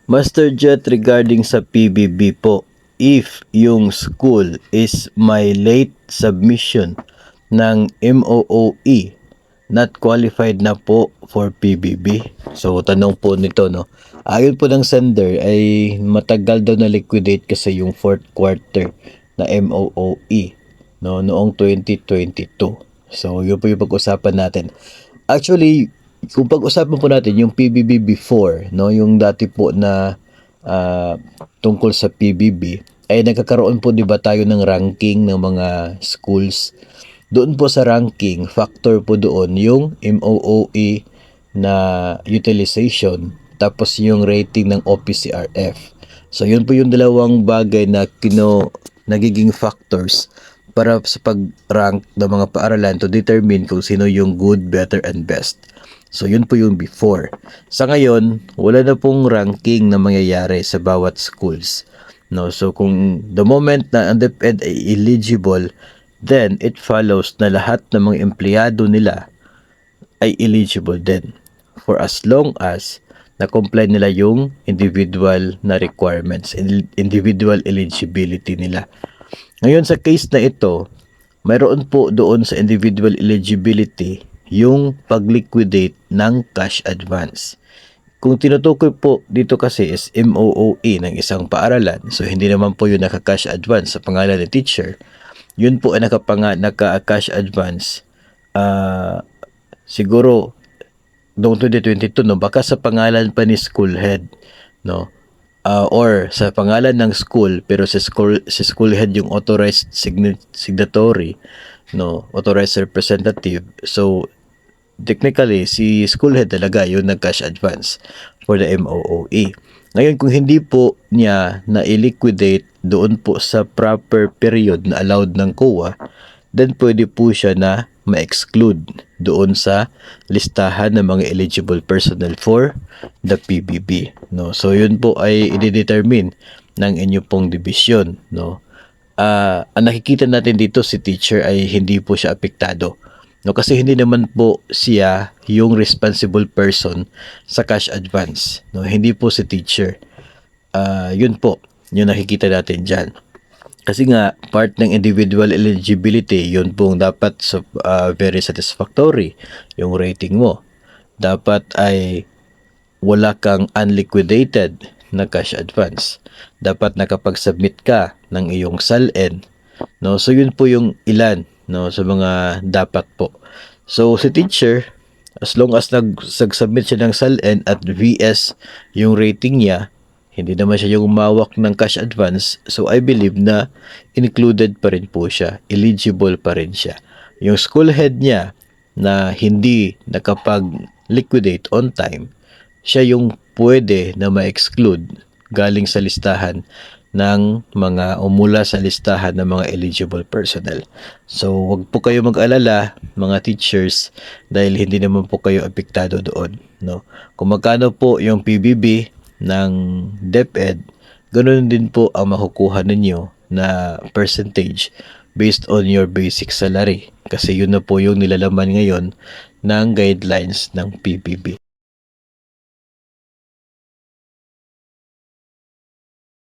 Master Jet, regarding sa PBB po, if yung school is may late submission ng MOOE, not qualified na po for PBB. So tanong po nito, no, ayon po ng sender ay matagal daw na liquidate kasi yung fourth quarter na MOOE, no, noong 2022. So yun po yung pag-usapan natin. Actually, kung pag-usapan po natin yung PBB before, no, yung dati po na tungkol sa PBB, ay nagkakaroon po 'di ba tayo ng ranking ng mga schools. Doon po sa ranking, factor po doon yung MOOE na utilization, tapos yung rating ng OPCRF. So yun po yung dalawang bagay na nagiging factors para sa pag-rank ng mga paaralan to determine kung sino yung good, better, and best. So yun po yung before. Sa ngayon, wala na pong ranking na mangyayari sa bawat schools. No, so kung the moment na ang DepEd ay eligible, then it follows na lahat ng mga empleyado nila ay eligible din for as long as na-comply nila yung individual na requirements, individual eligibility nila. Ngayon sa case na ito, mayroon po doon sa individual eligibility yung pag-liquidate ng cash advance. Kung tinutukoy po dito kasi is MOOE ng isang paaralan, so hindi naman po yung naka-cash advance sa pangalan ng teacher. Yun po ay naka-cash advance. Siguro noong 2022, no, baka sa pangalan pa ni school head, no, or sa pangalan ng school pero sa school head yung authorized signatory, no, authorized representative. So technically si school head talaga yung nag-cash advance for the MOOE. Ngayon kung hindi po niya na i-liquidate doon po sa proper period na allowed ng COA, then pwede po siya na ma-exclude doon sa listahan ng mga eligible personnel for the PBB, no. So yun po ay i-determine ng inyo pong division, no. Ang nakikita natin dito, si teacher ay hindi po siya apektado, no, kasi hindi naman po siya yung responsible person sa cash advance, no. Hindi po si teacher. Yun po yung nakikita natin dyan. Kasi nga, part ng individual eligibility, yun pong dapat very satisfactory yung rating mo. Dapat ay wala kang unliquidated na cash advance. Dapat nakapag-submit ka ng iyong SALN, no? So yun po yung ilan, no, sa mga dapat po. So si teacher, as long as nag-submit siya ng SALN at VS yung rating niya, hindi naman siya yung umawak ng cash advance, so I believe na included pa rin po siya, eligible pa rin siya. Yung school head niya na hindi nakapag-liquidate on time, siya yung pwede na ma-exclude galing sa listahan ng mga mula sa listahan ng mga eligible personnel. So wag po kayo mag-alala mga teachers dahil hindi naman po kayo apektado doon, no. Kung magkano po yung PBB ng DepEd, ganoon din po ang makukuha ninyo na percentage based on your basic salary, kasi yun na po yung nilalaman ngayon ng guidelines ng PBB.